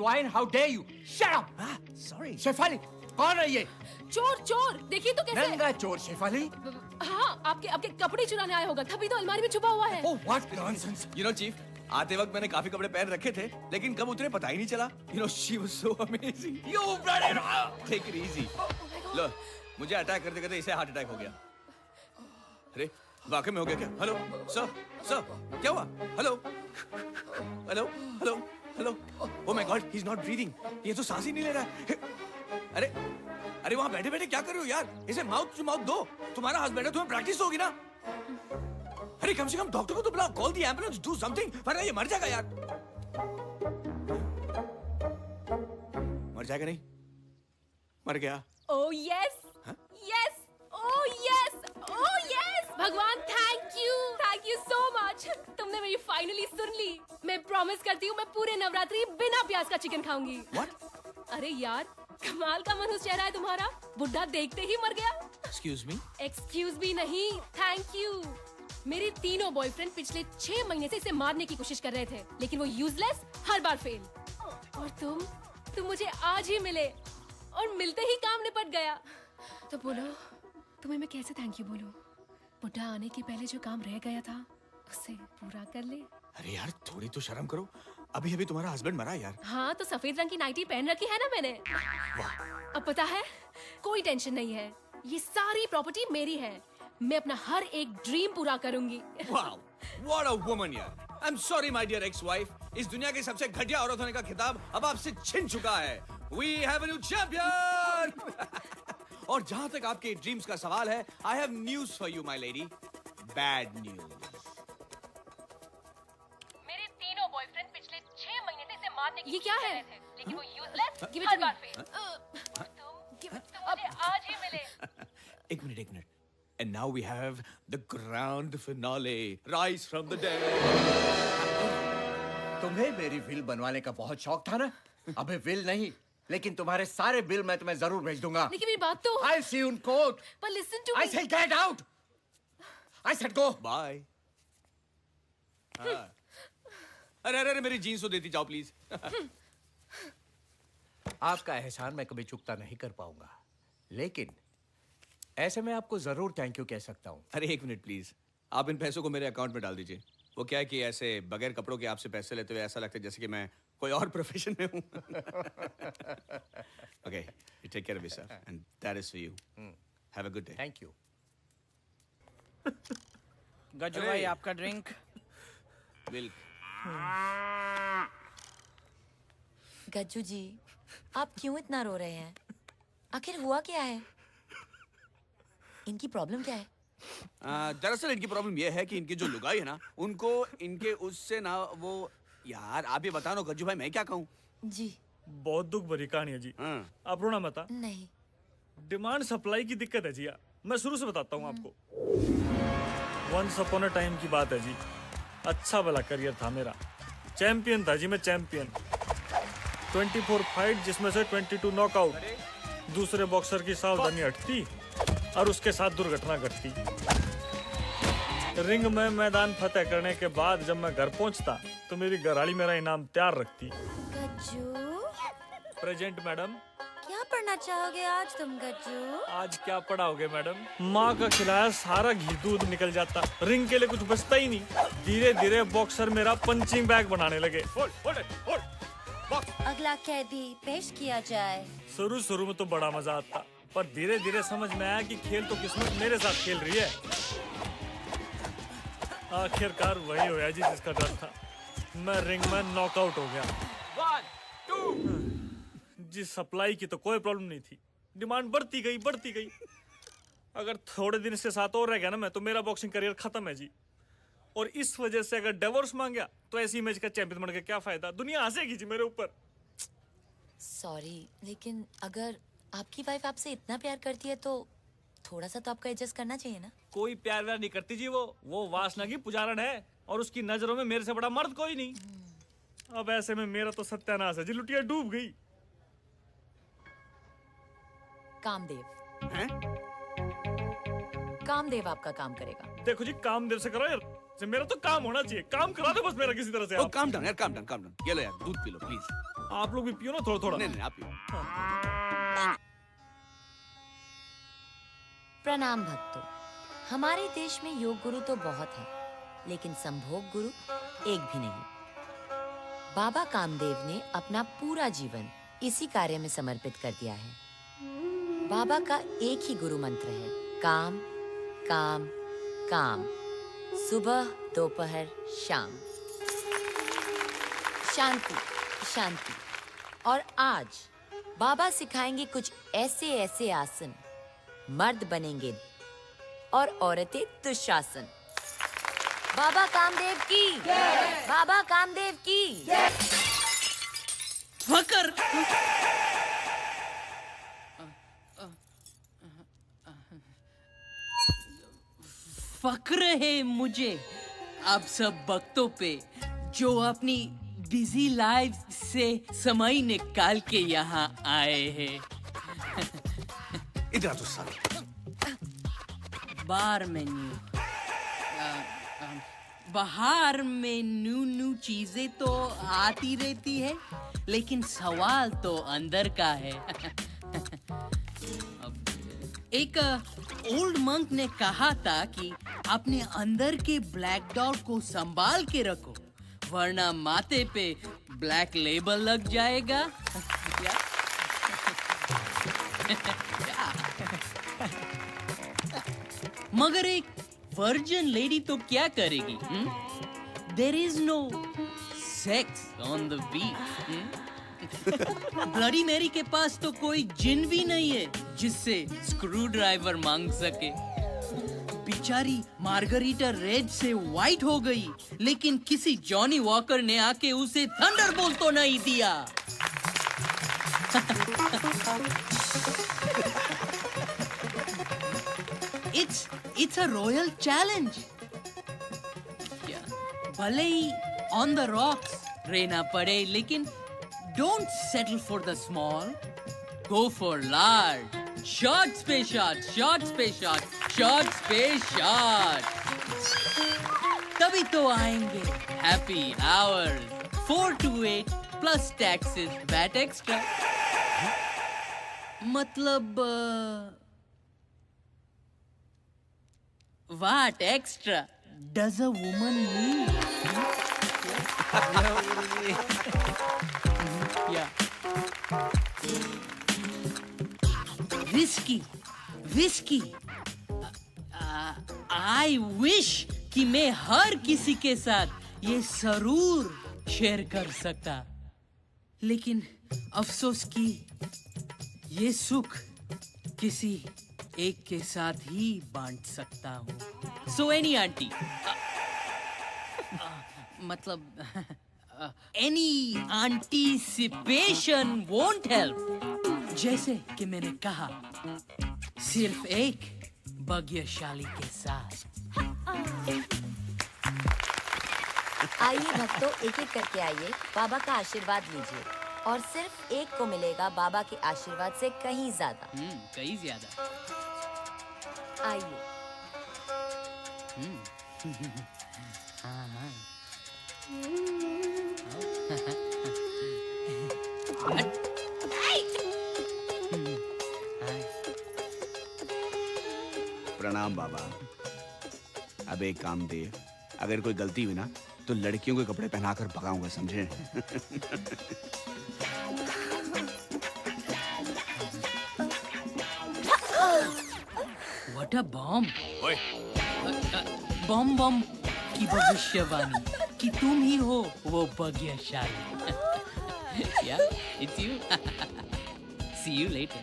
Twine, how dare you? Shut up! Sorry. Shefali, कौन है ये? चोर चोर, देखिए तो कैसे। नंगा चोर शेफाली? हाँ, आपके आपके कपड़े चुराने आया होगा, तभी तो अलमारी में छुपा हुआ है। Oh, what nonsense! You know chief, आते वक्त मैंने काफी कपड़े पहन रखे थे, लेकिन कब उतरे पता ही नहीं चला। You know she was so amazing. You bloody wrong! Take it easy. लो, मुझे अटैक करते करते इसे हार्ट अटैक हो गया। अरे वाकई में हो गया क्या? हेलो सर, सर क्या हुआ? Hello hello hello hello. Oh my God, he is not breathing. ये तो सांस ही नहीं ले रहा है। अरे अरे वहां बैठे बैठे क्या कर रहे हो यार? इसे माउथ टू माउथ दो। तुम्हारा हस्बैंड है, तुम्हें प्रैक्टिस होगी ना। अरे कम से कम डॉक्टर को तो बुलाओ, call the ambulance, do something, वरना ये मर जाएगा यार। मर जाएगा नहीं? मर गया। Oh yes, yes, oh yes, oh yes! भगवान थैंक यू so much। तुमने मेरी फाइनली सुन ली। मैं प्रॉमिस करती हूँ मैं पूरे नवरात्रि बिना प्याज का चिकन खाऊंगी। What? अरे यार, कमाल का मनहूस चेहरा है तुम्हारा। बुढ़ा देखते ही मर गया। Excuse me? एक्सक्यूज भी नहीं, थैंक यू। मेरे तीनों बॉयफ्रेंड पिछले 6 महीने से इसे मारने की कोशिश कर रहे थे, लेकिन वो यूजलेस, हर बार फेल। और तुम मुझे आज ही मिले और मिलते ही काम निपट गया। तो बोलो, तुम्हें मैं कैसे थैंक यू बोलूं? बुढ़ा आने के पहले जो काम रह गया था उसे पूरा कर ले। अरे यार थोड़ी तो शर्म करो। अभी अभी तुम्हारा हस्बैंड मरा यार। हाँ, तो सफेद रंग की नाइटी पहन रखी है ना मैंने। अब पता है, कोई टेंशन नहीं है। ये सारी प्रॉपर्टी मेरी है। मैं अपना हर एक ड्रीम पूरा करूंगी। Wow, what a woman यार। I'm sorry my dear ex-wife, इस दुनिया की सबसे घटिया औरत होने का खिताब अब आपसे छिन चुका है। We have a new champion! और जहां तक आपके ड्रीम्स का सवाल है, I have news for you my lady. Bad news. मेरे तीनों बॉयफ्रेंड पिछले 6 महीने से इसे मारने की ये क्या है? लेकिन वो यूजलेस, Give हर बार फेल। तुम मुझे आज ही मिले। एक minute. And now we have the grand finale, Rise from the Dead. तुम्हें मेरी विल बनवाने का बहुत शौक था ना? अबे विल नहीं, लेकिन तुम्हारे सारे बिल मैं तुम्हें जरूर भेज दूंगा। लेकिन मेरी बात तो। I'll see you in court. पर listen to I me. say get out. I said go. Bye. हाँ। अरे मेरी जीन्स तो देती जाओ प्लीज। आपका एहसान मैं कभी चुकता नहीं कर पाऊंगा, लेकिन ऐसे में आपको जरूर थैंक यू कह सकता हूँ। अरे एक मिनट प्लीज, आप इन पैसों को मेरे अकाउंट में डाल दीजिए। वो क्या है कि ऐसे बगैर कपड़ों के आपसे पैसे लेते हुए ऐसा लगता है जैसे कि मैं कोई और प्रोफेशन में हूँ। Okay, you take care of yourself and that is for you. Have a good day. Thank you. Gajju अरे। भाई आपका ड्रिंक। मिल्क। गज्जू जी, आप क्यों इतना रो रहे हैं? आखिर हुआ क्या है? इनकी प्रॉब्लम क्या है? दरअसल इनकी प्रॉब्लम ये है कि इनकी जो लुगाई है ना, उनको इनके उससे ना वो यार आप ये बताओ ना गज्जू भाई, मैं क्या कहूँ? जी बहुत दुख भरी कहानी है जी। हाँ। आप रोना मत। नहीं। डिमांड सप्लाई की दिक्कत है जी। मैं शुरू से बताता हूँ आपको। वंस अपॉन अ टाइम की बात है जी। अच्छा भला करियर था मेरा, चैंपियन था जी मैं, चैंपियन। 24 फाइट जिसमें से 22 नॉकआउट। दूसरे बॉक्सर की सावधानी हटती और उसके साथ दुर्घटना घटती। रिंग में मैदान फतेह करने के बाद जब मैं घर पहुंचता तो मेरी घरवाली मेरा इनाम तैयार रखती। Gajju, present madam. क्या पढ़ना चाहोगे आज तुम गज्जू? आज क्या पढ़ाओगे मैडम? माँ का खिलाया सारा घी दूध निकल जाता, रिंग के लिए कुछ बचता ही नहीं। धीरे धीरे बॉक्सर मेरा पंचिंग बैग बनाने लगे। अगला कैदी पेश किया जाए। शुरू में तो बड़ा मजा आता, पर धीरे धीरे समझ में आया कि खेल तो किस्मत मेरे साथ खेल रही है। आखिरकार वही होया जी जिसका डर था। मैं रिंग में नॉकआउट हो गया। 1, 2 जी सप्लाई की तो कोई प्रॉब्लम नहीं थी, डिमांड बढ़ती गई। अगर थोड़े दिन इसके साथ और रह गया ना मैं, तो मेरा बॉक्सिंग करियर खत्म है जी। और इस वजह से अगर डिवोर्स मांगा तो ऐसी इमेज का चैंपियन बन के क्या फायदा? दुनिया हंसेगी जी मेरे ऊपर। सॉरी, लेकिन अगर आपकी वाइफ आपसे इतना प्यार करती है तो थोड़ा सा तो आपको एडजस्ट करना चाहिए ना। कोई प्यार व्यार नहीं करती जी, वो वासना की पुजारण है और उसकी नजरों में मेरे से बड़ा मर्द कोई नहीं। अब ऐसे में मेरा तो सत्यानाश है जी, लुटिया डूब गई। कामदेव। हैं? कामदेव आपका काम करेगा। देखो जी, कामदेव से करो यार, से मेरा तो काम होना चाहिए, काम करा दो बस मेरा किसी तरह से ओ आप। काम डाउन यार, काम डाउन, काम डाउन। ये लो यार, दूध पी लो प्लीज। आप लोग भी पियो ना थोड़ा थोड़ा। नहीं नहीं, आप पियो। प्रणाम भक्तों। हमारे देश में योग गुरु तो बहुत है, लेकिन संभोग गुरु एक भी नहीं। बाबा कामदेव ने अपना पूरा जीवन इसी कार्य में समर्पित कर दिया है। बाबा का एक ही गुरु मंत्र है, काम काम काम, सुबह दोपहर शाम, शांति शांति। और आज बाबा सिखाएंगे कुछ ऐसे ऐसे आसन, मर्द बनेंगे और औरतें दुशासन। बाबा कामदेव की बाबा कामदेव की फकर फक्र है मुझे आप सब भक्तों पे जो अपनी बिजी लाइफ से समय निकाल के यहाँ आए हैं। इधर आ तू साले। बार में न्यू बाहर में न्यू चीजें तो आती रहती है, लेकिन सवाल तो अंदर का है। एक ओल्ड मंक ने कहा था कि अपने अंदर के ब्लैक डॉग को संभाल के रखो, वरना माथे पे ब्लैक लेबल लग जाएगा। क्या? मगर एक वर्जिन लेडी तो क्या करेगी? There is no sex on the beach. Bloody Mary के पास तो कोई जिन भी नहीं है जिससे स्क्रू ड्राइवर मांग सके। बेचारी मार्गरीटा रेड से व्हाइट हो गई, लेकिन किसी जॉनी वॉकर ने आके उसे थंडरबोल्ट तो नहीं दिया। It's a royal challenge. भले ही on the rocks रहना पड़े, लेकिन don't settle for the small. Go for large. Shots पे shot, shots पे shot, shots पे shot. तभी तो आएंगे happy hours. 4 to 8 plus taxes, VAT extra. मतलब what extra does a woman need? Yeah. Whiskey. I wish कि मैं हर किसी के साथ ये जरूर शेयर कर सकता, लेकिन अफसोस कि ये सुख किसी एक के साथ ही बांट सकता हूँ। सो एनी आंटी, मतलब एनी एंटीसिपेशन वोंट हेल्प। जैसे कि मैंने कहा, सिर्फ एक भाग्यशाली के साथ। आइए भक्तों, एक एक करके आइए, बाबा का आशीर्वाद लीजिए। और सिर्फ एक को मिलेगा बाबा के आशीर्वाद से कहीं ज्यादा। कहीं ज्यादा। आइए। प्रणाम बाबा। अब एक कामदेव, अगर कोई गलती हुई ना तो लड़कियों के कपड़े पहनाकर भगाऊंगा, समझे? What a bomb! ओए, बम की भविष्यवाणी कि तुम ही हो वो भाग्यशाली। Yeah, it's you. See you later.